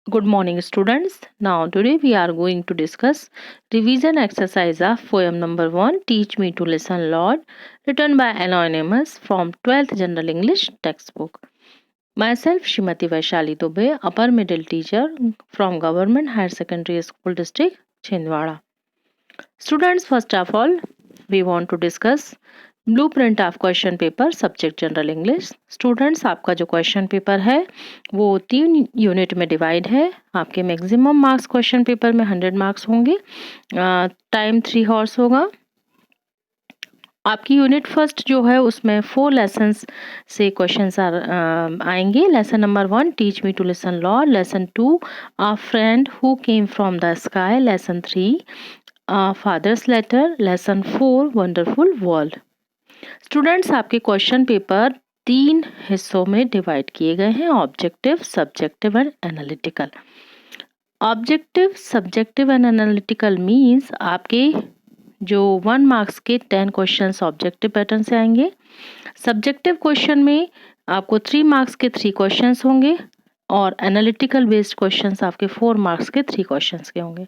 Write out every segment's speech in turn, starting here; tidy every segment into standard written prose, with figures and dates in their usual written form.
Good morning, students. Now, today we are going to discuss revision exercise of poem number 1, Teach Me to Listen Lord, written by Anonymous from 12th General English textbook. Myself, Shrimati Vaishali Dubey, upper middle teacher from Government Higher Secondary School District, Chhindwara. Students, first of all, we want to discuss blueprint of question paper subject general English. Students, आपका जो question paper है वो 3 unit में divide है। आपके maximum marks question paper में 100 marks होंगे। Time 3 horse होगा। आपकी यूनिट फर्स्ट जो है उसमें 4 लेसन्स से क्वेश्चंस आएंगे। Lesson number 1, teach me to listen lord. Lesson 2, a friend who came from the sky. Lesson 3, father's letter. Lesson 4, wonderful world. Students, आपके क्वेश्चन पेपर 3 हिस्सों में डिवाइड किए गए हैं, objective, subjective and analytical. Objective, subjective and analytical means आपके जो 1 marks के 10 questions objective pattern से आएंगे। सब्जेक्टिव क्वेश्चन में आपको 3 मार्क्स के 3 क्वेश्चंस होंगे और एनालिटिकल बेस्ड क्वेश्चंस आपके 4 मार्क्स के 3 क्वेश्चंस के होंगे।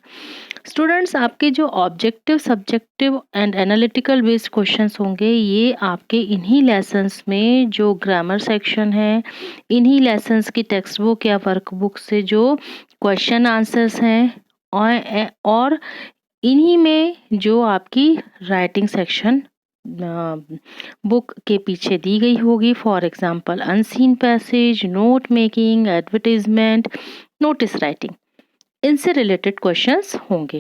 स्टूडेंट्स, आपके जो objective, subjective and analytical based questions होंगे ये आपके इन्हीं लेसन्स में जो ग्रामर सेक्शन है, इन्हीं लेसन्स की टेक्स्ट बुक या वर्कबुक से जो क्वेश्चन आंसर्स हैं और इन्हीं में जो आपकी राइटिंग सेक्शन बुक के पीछे दी गई होगी। For example unseen passage, note making, advertisement, notice writing, इनसे रिलेटेड क्वेश्चंस होंगे।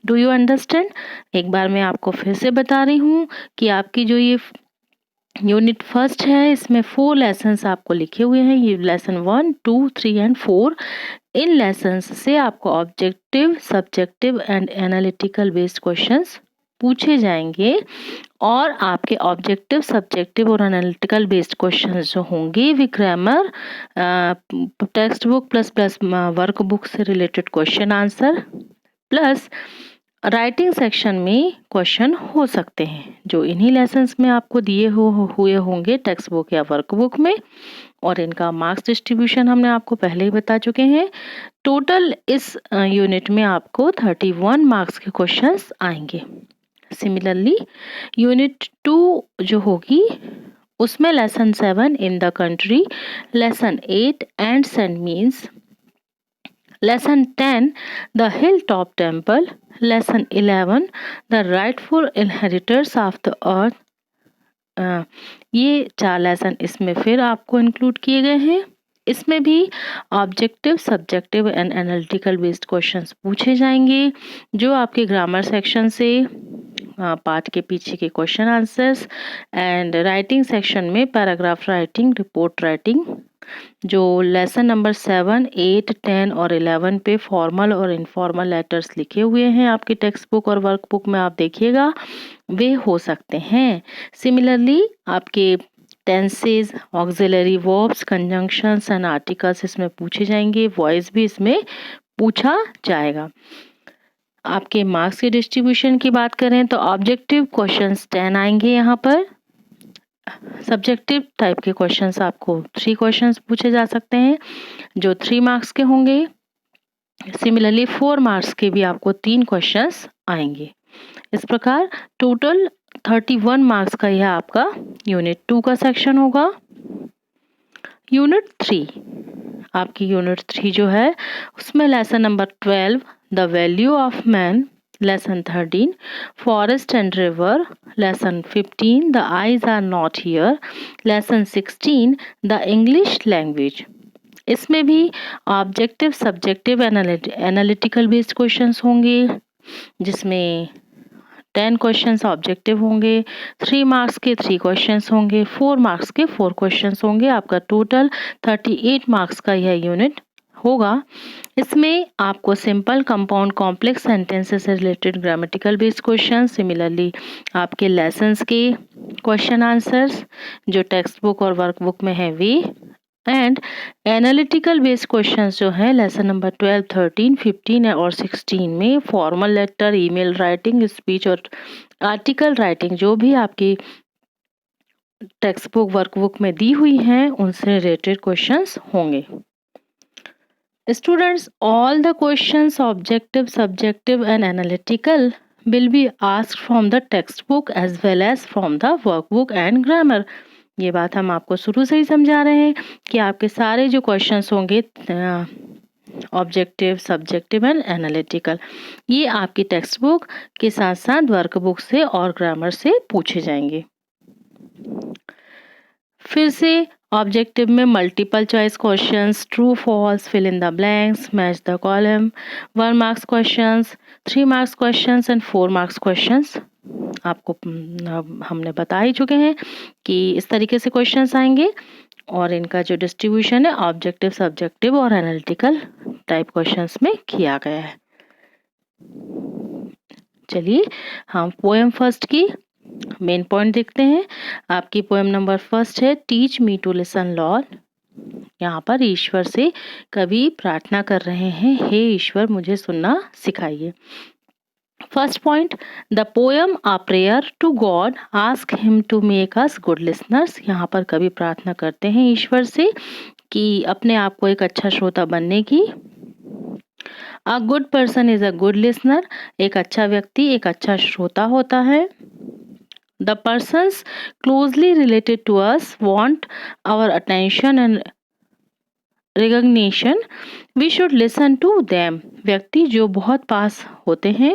Do you understand? एक बार मैं आपको फिर से बता रही हूँ कि आपकी जो ये यूनिट फर्स्ट है इसमें 4 लेसन्स आपको लिखे हुए हैं। ये लेसन 1, 2, 3 एंड 4। इन लेसन्स से आपको objective, subjective and analytical based questions पूछे जाएंगे और आपके ऑब्जेक्टिव, सब्जेक्टिव और एनालिटिकल बेस्ड क्वेश्चंस जो होंगे वे grammar, text book plus workbook से related question answer plus writing section में क्वेश्चन हो सकते हैं जो इन्हीं लेसन्स में आपको दिए हुए होंगे टेक्स्ट बुक या वर्कबुक में। और इनका मार्क्स डिस्ट्रीब्यूशन हमने आपको पहले ही बता चुके हैं। टोटल इस यूनिट में आपको 31 मार्क्स के क्वेश्चंस आएंगे। सिमिलरली यूनिट 2 जो होगी उसमें lesson 7 in the country, lesson 8 ends and means, lesson 10 the hill top temple, lesson 11 the rightful inheritors of the earth. ये 4 लेसन इसमें फिर आपको इंक्लूड किए गए हैं। इसमें भी objective, subjective and analytical based questions पूछे जाएंगे जो आपके ग्रामर सेक्शन से पार्ट के पीछे के question answers and writing section में पैराग्राफ राइटिंग, रिपोर्ट राइटिंग। जो लेसन नंबर 7, 8, 10 और 11 पे फॉर्मल और इनफॉर्मल लेटर्स लिखे हुए हैं आपकी टेक्स्ट बुक और वर्कबुक में आप देखिएगा वे हो सकते हैं। सिमिलरली आपके tenses, auxiliary verbs, conjunctions and articles इसमें पूछे जाएंगे। वॉइस भी इसमें पूछा जाएगा। आपके मार्क्स के डिस्ट्रीब्यूशन की बात करें तो ऑब्जेक्टिव क्वेश्चंस 10 आएंगे यहाँ पर। सब्जेक्टिव टाइप के क्वेश्चंस आपको 3 क्वेश्चंस पूछे जा सकते हैं जो 3 मार्क्स के होंगे। सिमिलरली 4 मार्क्स के भी आपको 3 क्वेश्चंस आएंगे। इस प्रकार टोटल 31 मार्क्स का यह आपका यूनिट 2 का सेक्शन होगा। यूनिट 3, आपकी यूनिट 3 जो है उसमें lesson number 12 the value of man, lesson 13 forest and river, lesson 15 the eyes are not here, lesson 16 the English language. इसमें भी objective, subjective analytical based questions होंगे जिसमें 10 क्वेश्चंस ऑब्जेक्टिव होंगे, 3 मार्क्स के 3 क्वेश्चंस होंगे, 4 मार्क्स के 4 क्वेश्चंस होंगे। आपका टोटल 38 मार्क्स का यह यूनिट होगा। इसमें आपको सिंपल, कंपाउंड, कॉम्प्लेक्स सेंटेंसेस से related grammatical based question, similarly आपके लेसन्स के क्वेश्चन आंसर्स जो टेक्स्ट बुक और वर्कबुक में है वे, एंड एनालिटिकल बेस्ड क्वेश्चंस जो है लेसन नंबर 12, 13, 15 और 16 में formal letter, email writing, speech और आर्टिकल राइटिंग जो भी आपकी टेक्स्ट बुक वर्कबुक में दी हुई हैं उनसे रिलेटेड क्वेश्चंस होंगे। Students, all the questions objective, subjective and analytical will be asked from the textbook as well as from the workbook and grammar. ये बात हम आपको शुरू से ही समझा रहे हैं कि आपके सारे जो क्वेश्चंस होंगे ऑब्जेक्टिव, सब्जेक्टिव एंड एनालिटिकल, ये आपकी टेक्स्ट बुक के साथ साथ वर्कबुक से और ग्रामर से पूछे जाएंगे। फिर से ऑब्जेक्टिव में multiple choice questions, true false, fill in the blanks, match the column, 1 marks questions, 3 marks questions and 4 marks questions आपको हमने बता ही चुके हैं कि इस तरीके से क्वेश्चंस आएंगे और इनका जो डिस्ट्रीब्यूशन है ऑब्जेक्टिव, सब्जेक्टिव और एनालिटिकल टाइप क्वेश्चंस में किया गया है। चलिए हम पोएम फर्स्ट की मेन पॉइंट देखते हैं। आपकी पोएम नंबर फर्स्ट है teach me to listen lord. यहाँ पर ईश्वर से कवि प्रार्थना कर रहे हैं, हे ईश्वर मुझे सुनना सिखाइए। First point, the poem a prayer to God ask him to make us good listeners. यहाँ पर कवि प्रार्थना करते हैं ईश्वर से कि अपने आप को एक अच्छा श्रोता बनने की। अ good person is a good listener, एक अच्छा व्यक्ति एक अच्छा श्रोता होता है। The persons closely related to us want our attention and recognition. We should listen to them. व्यक्ति जो बहुत पास होते हैं,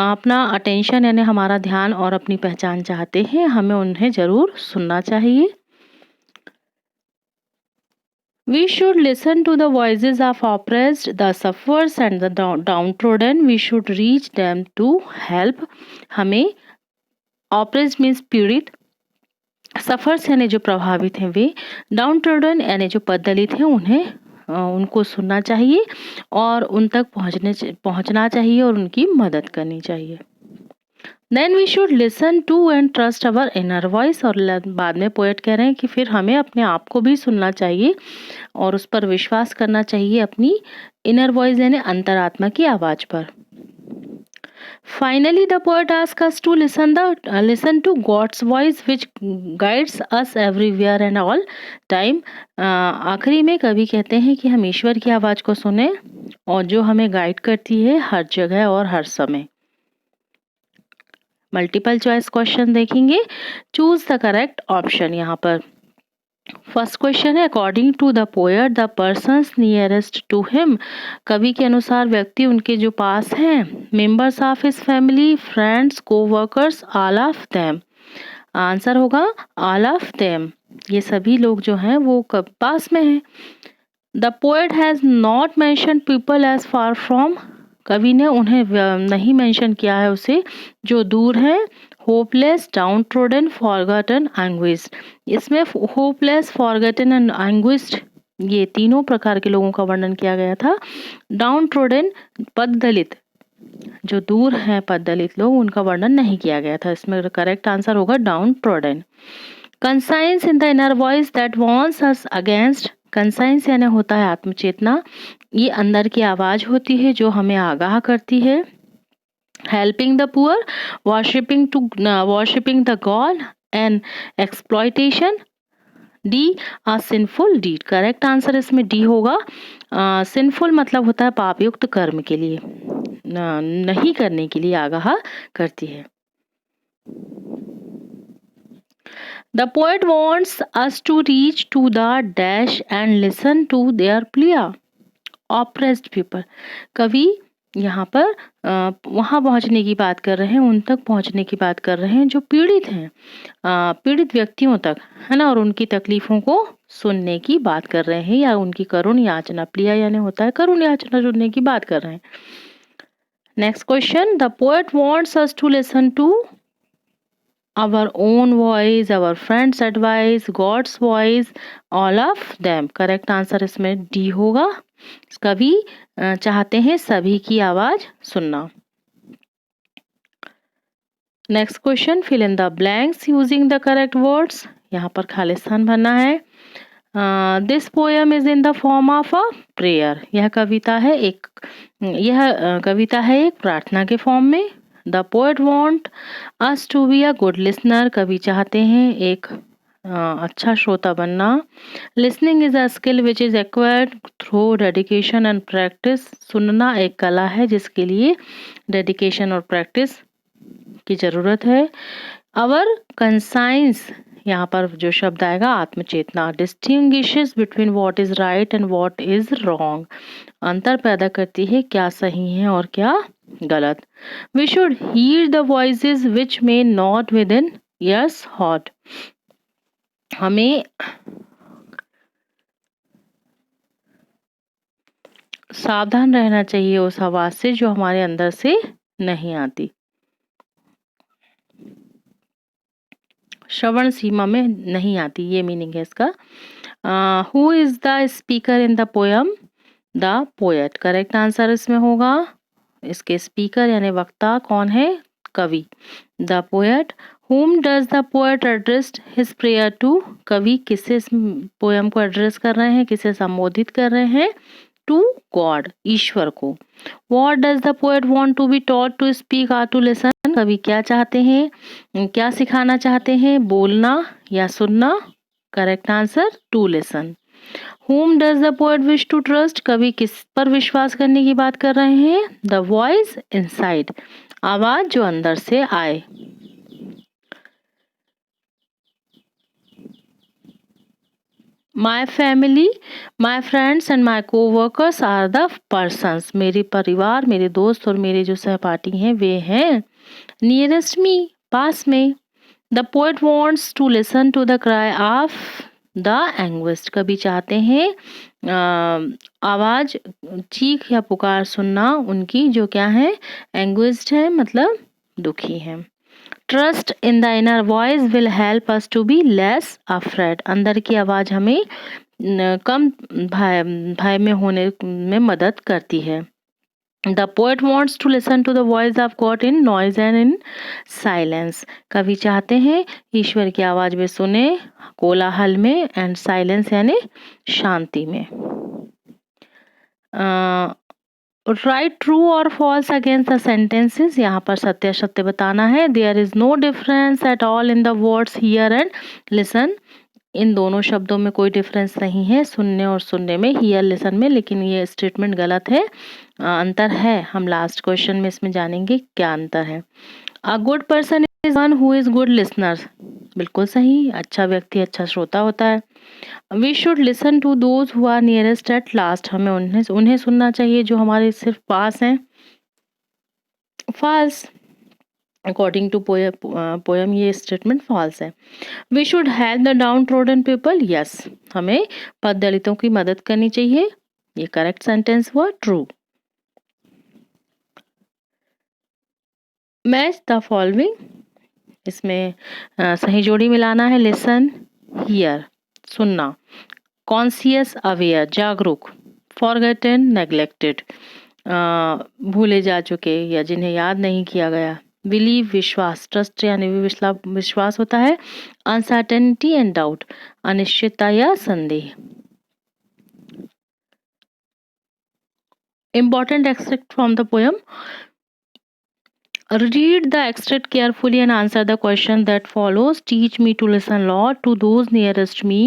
अपना अटेंशन यानी हमारा ध्यान और अपनी पहचान चाहते हैं, हमें उन्हें जरूर सुनना चाहिए। We should listen to the voices of oppressed, the sufferers and the downtrodden. We should reach them to help. हमें ऑप्रेस्ड मीन्स पीड़ित, सफर्स यानी जो प्रभावित हैं वे, डाउन ट्रोडन यानी जो पददलित हैं उन्हें उनको सुनना चाहिए और उन तक पहुंचना चाहिए और उनकी मदद करनी चाहिए। Then we should listen to and trust our inner voice. और बाद में पोएट कह रहे हैं कि फिर हमें अपने आप को भी सुनना चाहिए और उस पर विश्वास करना चाहिए, अपनी इनर वॉइस यानी अंतरात्मा की आवाज पर। Finally, the poet asks us to listen to God's voice, which guides us everywhere and all time. आखिरी में कवि कहते हैं कि हम ईश्वर की आवाज को सुने और जो हमें गाइड करती है हर जगह और हर समय। मल्टीपल चॉइस क्वेश्चन देखेंगे, चूज द करेक्ट ऑप्शन। यहाँ पर फर्स्ट क्वेश्चन है according to the poet the persons nearest to him. कवि के अनुसार व्यक्ति उनके जो पास हैं, members of his family, friends, coworkers, all of them. Answer होगा ऑल ऑफ देम, ये सभी लोग जो हैं वो कब पास में हैं। The poet has not mention people as far from. कवि ने उन्हें नहीं मेंशन किया है उसे जो दूर है। Hopeless, downtrodden, forgotten, anguished. इसमें होपलेस, फॉरगॉटन एंड एंग्विस्ड ये तीनों प्रकार के लोगों का वर्णन किया गया था। डाउन ट्रोडन पददलित, जो दूर हैं पददलित लोग, उनका वर्णन नहीं किया गया था। इसमें करेक्ट आंसर होगा down trodden. Conscience in the inner voice that warns us against. Conscience यानी होता है आत्मचेतना, ये अंदर की आवाज होती है जो हमें आगाह करती है। Helping the poor, worshipping the god and exploitation. D, a sinful deed. Correct answer इसमें डी होगा। सिंफुल मतलब होता है पापयुक्त कर्म के लिए, नहीं करने के लिए आगाह करती है। The poet wants us to reach to the dash and listen to their plea. Oppressed people. कवि यहाँ पर वहाँ पहुँचने की बात कर रहे हैं, उन तक पहुँचने की बात कर रहे हैं जो पीड़ित हैं, पीड़ित व्यक्तियों तक, है ना, और उनकी तकलीफों को सुनने की बात कर रहे हैं या उनकी करुण याचना, प्लिया यानी होता है करुण याचना, सुनने की बात कर रहे हैं। Next question, the poet wants us to listen to our own voice, our friend's advice, God's voice, all of them. Correct answer इसमें डी होगा। कवि चाहते हैं सभी की आवाज सुनना। Next question, fill in the blanks using the correct words. यहाँ पर खाली स्थान भरना है। This poem is in the form of a prayer. यह कविता है एक प्रार्थना के फॉर्म में। The poet want us to be a good listener. कवि चाहते हैं एक अच्छा श्रोता बनना। Listening is a skill which is acquired through dedication and practice. सुनना एक कला है जिसके लिए डेडिकेशन और प्रैक्टिस की जरूरत है। अवर कंसाइंस, यहाँ पर जो शब्द आएगा आत्मचेतना। Distinguishes between what is right and what is wrong, अंतर पैदा करती है क्या सही है और क्या गलत। We should hear the voices which may not within yes hot, हमें सावधान रहना चाहिए उस आवाज से जो हमारे अंदर से नहीं आती, श्रवण सीमा में नहीं आती, ये मीनिंग है इसका। Who is the speaker in the poem? The poet. Correct answer इसमें होगा, इसके स्पीकर यानी वक्ता कौन है? कवि। The poet. whom does the poet address his prayer to? कवि किसे इस पोयम को एड्रेस कर रहे हैं, किसे संबोधित कर रहे हैं? टू गॉड, ईश्वर को। What does the poet want to be taught to speak or to listen? कवि क्या चाहते हैं, क्या सिखाना चाहते हैं, बोलना या सुनना? Correct answer to listen. Whom does the poet wish to trust? कवि किस पर विश्वास करने की बात कर रहे हैं? The voice inside, आवाज जो अंदर से आए। My family, my friends and my co-workers are the persons. मेरे परिवार, मेरे दोस्त और मेरे जो सहपाठी हैं वे हैं। Nearest me, पास में। The poet wants to listen to the cry of the anguished. कभी चाहते हैं आवाज, चीख या पुकार सुनना उनकी जो क्या है? anguished है, मतलब दुखी है। Trust in the inner voice will help us to be less afraid. अंदर की आवाज हमें कम भय में होने में मदद करती है। The poet wants to listen to the voice of god in noise and in silence. कवि चाहते हैं ईश्वर की आवाज में सुने, कोलाहल में, एंड साइलेंस यानी शांति में। राइट ट्रू और फॉल्स अगेंस्ट द सेंटेंसेस, यहाँ पर सत्य असत्य बताना है। There is no difference at all in the words here and listen. इन दोनों शब्दों में कोई डिफरेंस नहीं है, सुनने और सुनने में, हियर लिसन में, लेकिन ये स्टेटमेंट गलत है। अंतर है, हम लास्ट क्वेश्चन में इसमें जानेंगे क्या अंतर है। A good person is one who is good listener, बिल्कुल सही, अच्छा व्यक्ति अच्छा श्रोता होता है। We should listen to those who are nearest at last, हमें उन्हें सुनना चाहिए जो हमारे सिर्फ पास हैं। फॉल्स, अकॉर्डिंग टू पोयम ये स्टेटमेंट फॉल्स है। We should help the downtrodden people, yes, हमें पद दलितों की मदद करनी चाहिए, ये करेक्ट सेंटेंस हुआ, ट्रू। मैच द फॉलोइंग, इसमें सही जोड़ी मिलाना है। लिसन, हियर, सुनना। कॉन्शियस, अवेयर, जागरूक। फॉरगेटन, नेग्लेक्टेड, भूले जा चुके या जिन्हें याद नहीं किया गया। बिलीव, विश्वास, ट्रस्ट यानी विश्वास होता है। अनसर्टेनिटी एंड डाउट, अनिश्चितता या संदेह। Important extract from the poem. Read the extract carefully and answer the question that follows. Teach me to listen, Lord, to those nearest me.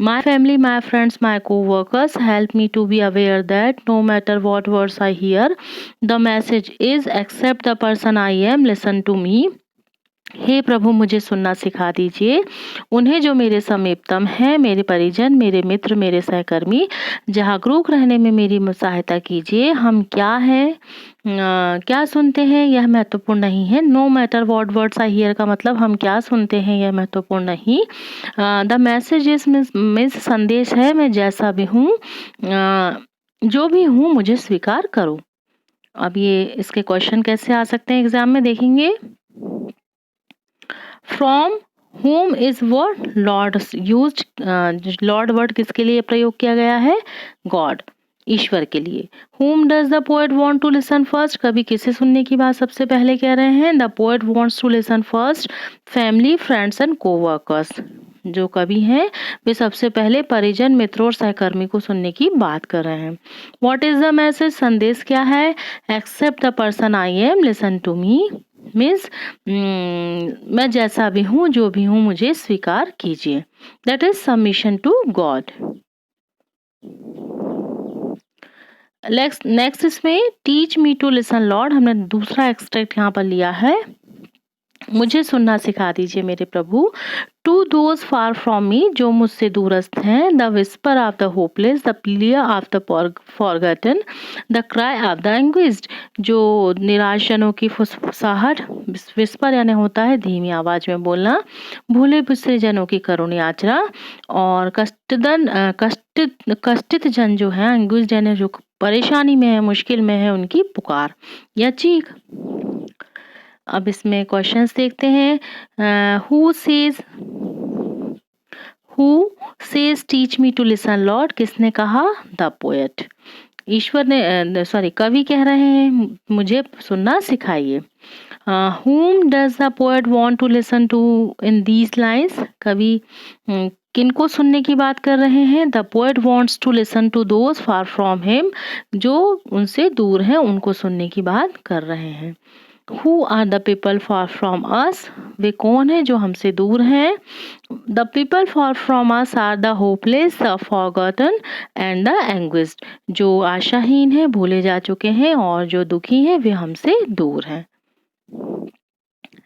My family, my friends, my co-workers help me to be aware that no matter what words I hear, the message is accept the person I am, listen to me. हे प्रभु मुझे सुनना सिखा दीजिए, उन्हें जो मेरे समीपतम है, मेरे परिजन, मेरे मित्र, मेरे सहकर्मी, जागरूक रहने में मेरी सहायता कीजिए। हम क्या हैं, क्या सुनते हैं यह महत्वपूर्ण नहीं है। No matter what words I hear का मतलब हम क्या सुनते हैं यह महत्वपूर्ण नहीं। द मैसेज इज मीन्स संदेश है, मैं जैसा भी हूँ, जो भी हूँ मुझे स्वीकार करो। अब ये इसके क्वेश्चन कैसे आ सकते हैं एग्जाम में देखेंगे। From whom is what Lord used, Lord word किसके लिए प्रयोग किया गया है? गॉड, ईश्वर के लिए। whom does the poet want to listen first, कभी किसे सुनने की बात सबसे पहले कह रहे हैं? the poet wants to listen first family, friends and co-workers। जो कवि हैं वे सबसे पहले परिजन, मित्रों और सहकर्मी को सुनने की बात कर रहे हैं। What is the message, संदेश क्या है? Accept the person I am, listen to me, means मैं जैसा भी हूँ, जो भी हूँ, मुझे स्वीकार कीजिए। That is submission to God. Next इसमें teach me to listen Lord, हमने दूसरा एक्सट्रैक्ट यहाँ पर लिया है। मुझे सुनना सिखा दीजिए मेरे प्रभु। To those far from me, जो मुझसे दूरस्थ हैं, the whisper of the hopeless, the plea of the forgotten, the cry of the anguished, जो निराशजनों की फुसफुसाहट, विस्पर यानी होता है धीमी आवाज में बोलना, भूले बिसरे जनों की करुण याचना, और कष्टित जन जो है, एंग्विस्ड यानी जो परेशानी में है, मुश्किल में है, उनकी पुकार या चीख। अब इसमें क्वेश्चंस देखते हैं। Who says teach me to listen lord, किसने कहा? The poet. ईश्वर ने कवि कह रहे हैं मुझे सुनना सिखाइए। whom does the poet want to listen to in these lines? कवि किनको सुनने की बात कर रहे हैं? The poet wants to listen to those far from him, जो उनसे दूर हैं उनको सुनने की बात कर रहे हैं। Who are the people far from us? वे कौन है जो हमसे दूर हैं? The people far from us are the hopeless, the forgotten and the anguished, जो आशाहीन है, भूले जा चुके हैं, और जो दुखी हैं वे हमसे दूर हैं।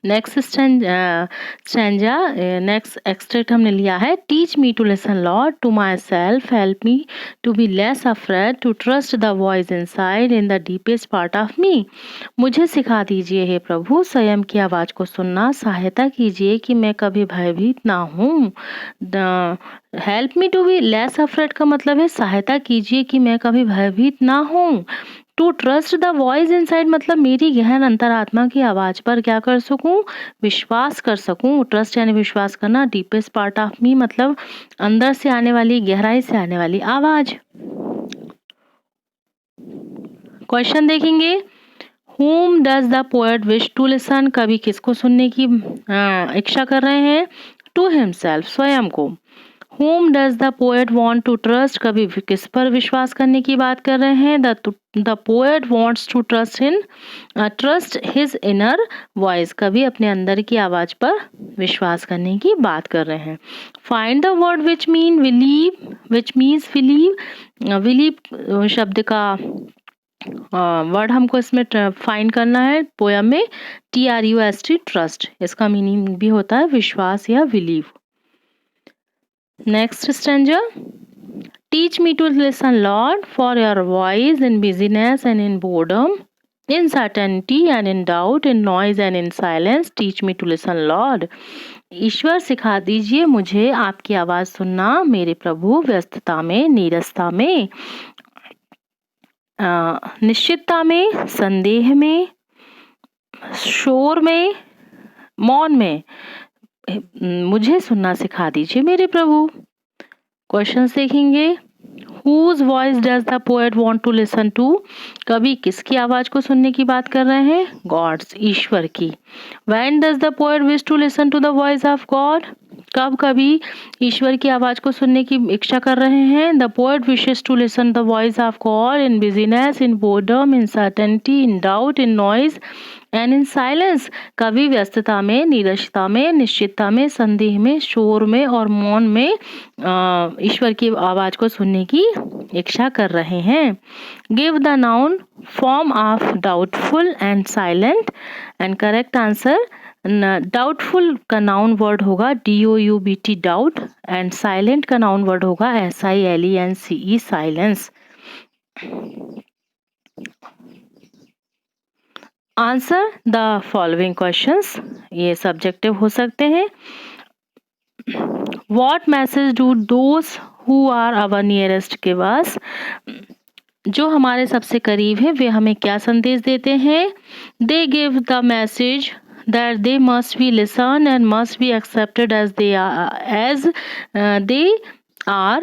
नेक्स्ट स्टैंजा, नेक्स्ट एक्सट्रैक्ट हमने लिया है। Teach me to listen lord to myself, help me to be less afraid, to trust the voice inside in the deepest part of me. मुझे सिखा दीजिए हे प्रभु, स्वयं की आवाज़ को सुनना, सहायता कीजिए कि मैं कभी भयभीत ना हूँ। Help me to be less afraid का मतलब है सहायता कीजिए कि मैं कभी भयभीत ना हूँ। To trust the voice inside मतलब मेरी गहन अंतरात्मा की आवाज पर क्या कर सकूं? विश्वास कर सकूं। ट्रस्ट यानी विश्वास करना। डीपेस्ट पार्ट ऑफ मी मतलब अंदर से आने वाली, गहराई से आने वाली आवाज। क्वेश्चन देखेंगे। Whom does the poet wish to listen? कवि किसको सुनने की इच्छा कर रहे हैं? To himself, स्वयं को। Whom does the poet want to trust? कवि किस पर विश्वास करने की बात कर रहे हैं? The poet wants to trust his inner voice. कवि अपने अंदर की आवाज पर विश्वास करने की बात कर रहे हैं। Find the word which means believe. Believe शब्द का वर्ड हमको इसमें फाइंड करना है पोयम में। TRUST, ट्रस्ट, इसका मीनिंग भी होता है विश्वास या believe. Next stanza. Teach me to listen Lord for your voice in busyness and in boredom, in certainty and in doubt, in noise and in silence, teach me to listen Lord. ईश्वर सिखा दीजिए मुझे आपकी आवाज सुनना मेरे प्रभु, व्यस्तता में, नीरसता में, निश्चितता में, संदेह में, शोर में, मौन में, मुझे सुनना सिखा दीजिए मेरे प्रभु। क्वेश्चंस देखेंगे। Whose voice does the poet want to listen to? कवि किसकी आवाज को सुनने की बात कर रहे हैं? God's, ईश्वर की। When does the poet wish to listen to the voice of God? कब कवि ईश्वर की आवाज को सुनने की इच्छा कर रहे हैं? The poet wishes to listen the voice of God in busyness, in boredom, in certainty, in doubt, in noise and in silence. कवि व्यस्तता में, नीरसता में, निश्चितता में, संदेह में, शोर में और मौन में ईश्वर की आवाज को सुनने की इच्छा कर रहे हैं। Give the noun form of doubtful and silent and correct answer. Doubtful का नाउन वर्ड होगा DOUBT, डाउट, एंड साइलेंट का नाउन वर्ड होगा SILENCE, silence. Answer the following questions, ये सब्जेक्टिव हो सकते हैं। What message do those who are our nearest give us? जो हमारे सबसे करीब है वे हमें क्या संदेश देते हैं? They give the message that they must be listened and must be accepted as they are,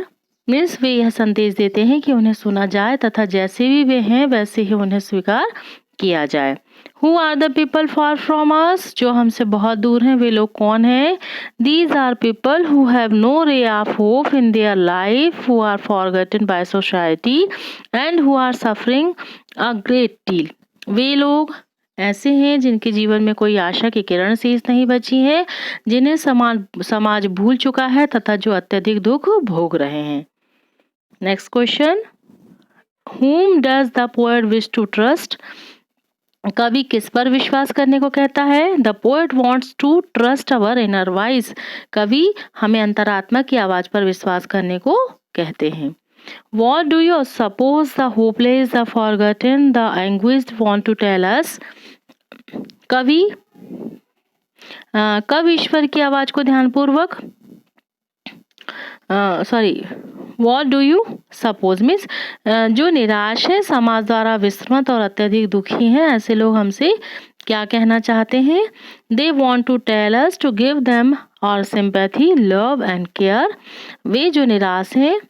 means वे यह संदेश देते हैं कि उन्हें सुना जाए तथा जैसे भी वे हैं वैसे ही उन्हें स्वीकार किया जाए। Who are the people far from us? जो हमसे बहुत दूर हैं वे लोग कौन हैं? These are people who have no ray of hope in their life, who are forgotten by society and who are suffering a great deal. वे लोग ऐसे हैं जिनके जीवन में कोई आशा की किरण शेष नहीं बची है, जिन्हें समाज भूल चुका है तथा जो अत्यधिक दुख भोग रहे हैं। Next question, whom does the poet wish to trust? कवि किस पर विश्वास करने को कहता है? The poet wants to trust our inner voice. कवि हमें अंतरात्मा की आवाज पर विश्वास करने को कहते हैं। What do you suppose the hopeless, the forgotten, the anguished want to tell us? कवि कब ईश्वर की आवाज को ध्यानपूर्वक what do you suppose means जो निराश है, समाज द्वारा विस्मृत और अत्यधिक दुखी हैं, ऐसे लोग हमसे क्या कहना चाहते हैं? They want to tell us to give them our sympathy, love and care. वे जो निराश हैं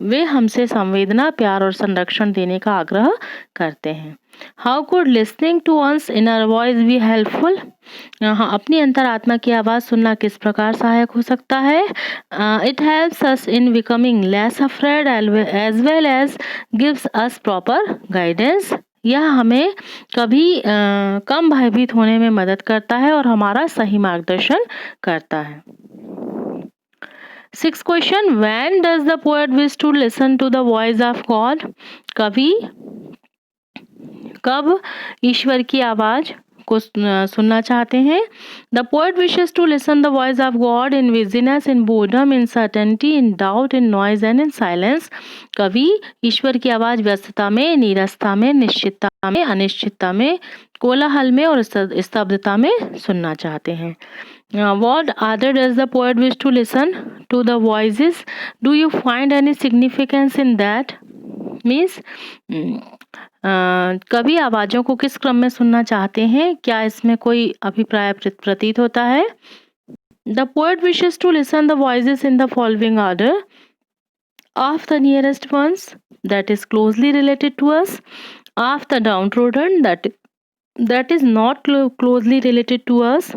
वे हमसे संवेदना, प्यार और संरक्षण देने का आग्रह करते हैं। How could listening to one's inner voice be helpful? अपनी अंतरात्मा की आवाज़ सुनना किस प्रकार सहायक हो सकता है? It helps us in becoming less afraid as well as gives us proper guidance. यह हमें कभी कम भयभीत होने में मदद करता है और हमारा सही मार्गदर्शन करता है। 6th question, when does the poet wish to listen to the voice of God? कवि कब ईश्वर की आवाज को सुनना चाहते हैं? The poet wishes to listen the voice of God in busyness, in boredom, in certainty, in doubt, in noise and in silence. कवि ईश्वर की आवाज व्यस्तता में, नीरसता में, निश्चितता में, अनिश्चितता में, कोलाहल में और स्तब्धता में सुनना चाहते हैं। What other does the poet wish to listen to the voices? Do you find any significance in that? Means कवि आवाजों को किस क्रम में सुनना चाहते हैं? क्या इसमें कोई अभिप्राय प्रतीत होता है? The poet wishes to listen the voices in the following order: of the nearest ones, that is closely related to us; of the downtrodden, that is not closely related to us;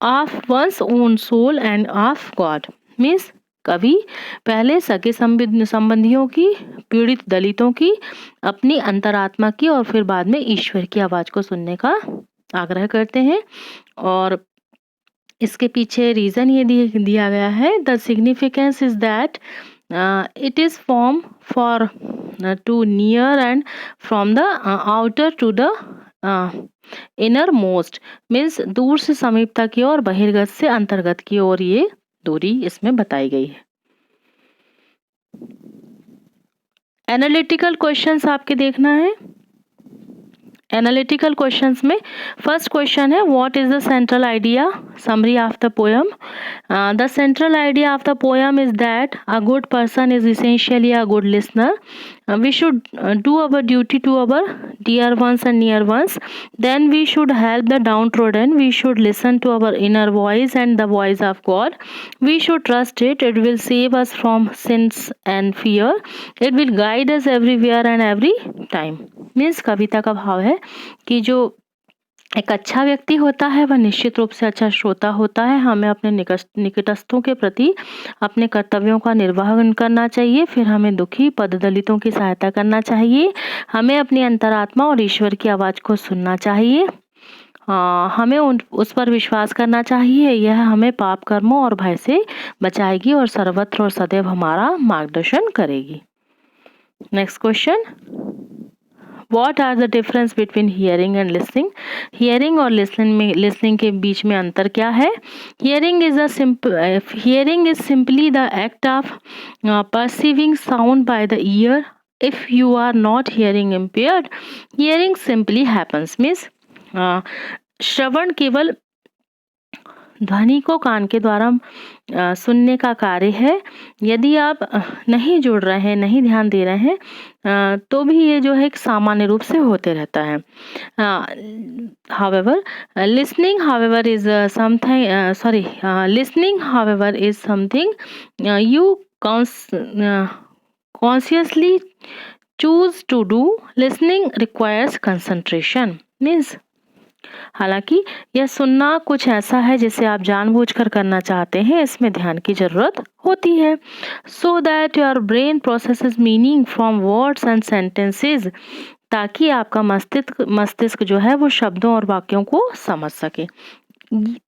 of one's own soul and of God. Means कवि पहले सगे संबंधियों की, पीड़ित दलितों की, अपनी अंतरात्मा की और फिर बाद में ईश्वर की आवाज को सुनने का आग्रह करते हैं। और इसके पीछे रीजन ये दिया गया है, the significance is that it is formed for to near and from the outer to the inner most, means दूर से समीपता की ओर, बहिर्गत से अंतर्गत की ओर ये दूरी इसमें बताई गई है। एनालिटिकल क्वेश्चंस आपके देखना है। एनालिटिकल क्वेश्चंस में फर्स्ट क्वेश्चन है, what is the central idea? Summary of the poem. The central idea of the poem is that a good person is essentially a good listener. We should do our duty to our dear ones and near ones. Then we should help the downtrodden. We should listen to our inner voice and the voice of God. We should trust it. It will save us from sins and fear. It will guide us everywhere and every time. Means कविता का भाव है कि जो एक अच्छा व्यक्ति होता है वह निश्चित रूप से अच्छा श्रोता होता है। हमें अपने निकटस्थों के प्रति अपने कर्तव्यों का निर्वहन करना चाहिए। फिर हमें दुखी पददलितों की सहायता करना चाहिए। हमें अपनी अंतरात्मा और ईश्वर की आवाज़ को सुनना चाहिए। हमें उस पर विश्वास करना चाहिए। यह हमें पाप कर्मों और भय से बचाएगी और सर्वत्र और सदैव हमारा मार्गदर्शन करेगी। Next question, What are the difference between hearing and listening? Hearing और listening के बीच में अंतर क्या है? Hearing is simply the act of perceiving sound by the ear. If you are not hearing impaired, hearing simply happens. Means श्रवण केवल ध्वनि को कान के द्वारा सुनने का कार्य है। यदि आप नहीं जुड़ रहे हैं, नहीं ध्यान दे रहे हैं, तो भी ये जो है एक सामान्य रूप से होते रहता है। However, listening however is something you consciously choose to do. Listening requires concentration. Means हालांकि यह सुनना कुछ ऐसा है जिसे आप जानबूझकर करना चाहते हैं, इसमें ध्यान की जरूरत होती है। So that your brain processes meaning from words and sentences. ताकि आपका मस्तिष्क जो है वो शब्दों और वाक्यों को समझ सके।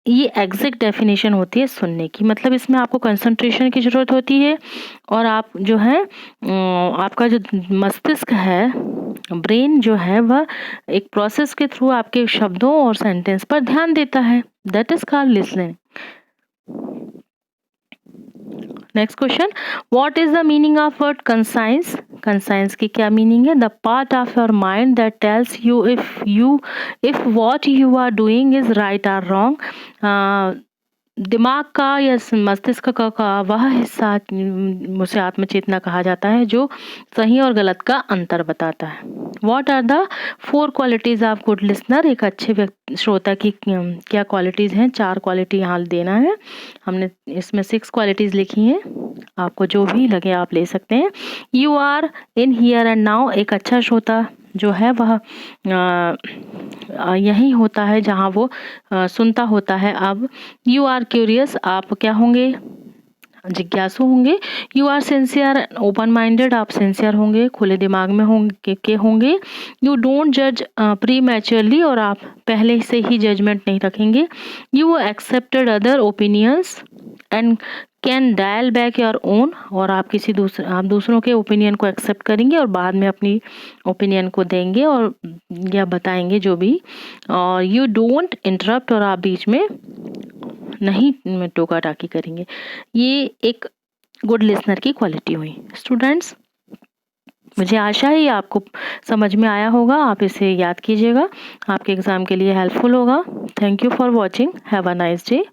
ये एग्जैक्ट डेफिनेशन होती है सुनने की, मतलब इसमें आपको कंसंट्रेशन की ज़रूरत होती है और आप जो है आपका जो मस्तिष्क है, ब्रेन जो है, वह एक प्रोसेस के थ्रू आपके शब्दों और सेंटेंस पर ध्यान देता है। That is called listening. Next question, what is the meaning of word conscience? Conscience की क्या मीनिंग है? The part of your mind that tells you if what you are doing is right or wrong. दिमाग का या मस्तिष्क का वह हिस्सा, उसे आत्मचेतना कहा जाता है, जो सही और गलत का अंतर बताता है। What are the 4 qualities of good listener? एक अच्छे श्रोता की क्या क्वालिटीज हैं? 4 क्वालिटी यहाँ देना है। हमने इसमें 6 क्वालिटीज लिखी हैं, आपको जो भी लगे आप ले सकते हैं। You are in here and now, एक अच्छा श्रोता जो है वह यही होता है जहाँ वो सुनता होता है। अब यू आर क्यूरियस, आप क्या होंगे? जिज्ञासु होंगे। You are sincere open minded, आप सिंसियर होंगे, खुले दिमाग में होंगे। यू डोंट जज प्री मैच्योरली, और आप पहले से ही जजमेंट नहीं रखेंगे। You accepted other opinions and can dial back your own, और आप आप दूसरों के ओपिनियन को एक्सेप्ट करेंगे और बाद में अपनी ओपिनियन को देंगे और या बताएंगे जो भी। और यू डोंट इंटरप्ट, और आप बीच में नहीं टोका टाकी करेंगे। ये एक गुड लिसनर की क्वालिटी हुई। स्टूडेंट्स, मुझे आशा है ये आपको समझ में आया होगा, आप इसे याद कीजिएगा, आपके एग्जाम के लिए हेल्पफुल होगा। Thank you for watching, have a nice day.